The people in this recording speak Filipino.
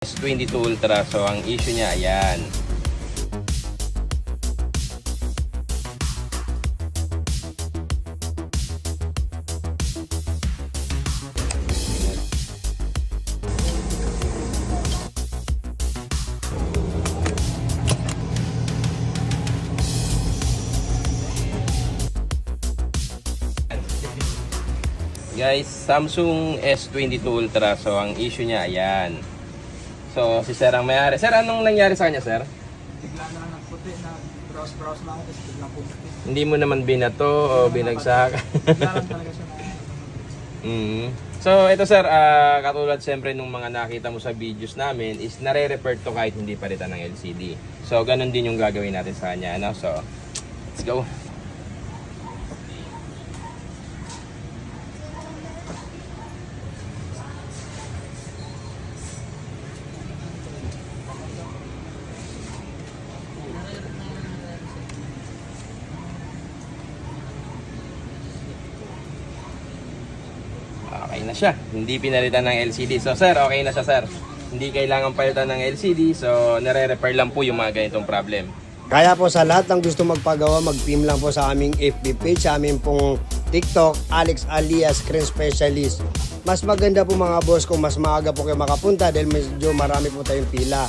S22 Ultra. So, ang issue niya, ayan. Guys, Samsung S22 Ultra. So, ang issue niya, ayan. So, si Sir ang may-ari. Sir, anong nangyari sa kanya, Sir? Bigla na lang nagputi na browse lang ako tapos biglang puputi. Hindi mo naman binato o binagsak? Bigla lang talaga siya So, ito Sir, katulad siyempre nung mga nakita mo sa videos namin is nare-repair to kahit hindi palitan ng LCD. So, ganun din yung gagawin natin sa kanya. Ano? So, let's go. Okay na siya. Hindi pinalitan ng LCD. So sir, okay na siya sir. Hindi kailangan palitan ng LCD. So nare-repair lang po yung mga ganitong problem. Kaya po sa lahat ng gusto magpagawa, mag-PM lang po sa aming FB page, sa aming pong TikTok, Alex alias Screen Specialist. Mas maganda po mga boss kung mas maaga po kayo makapunta dahil medyo marami po tayong pila.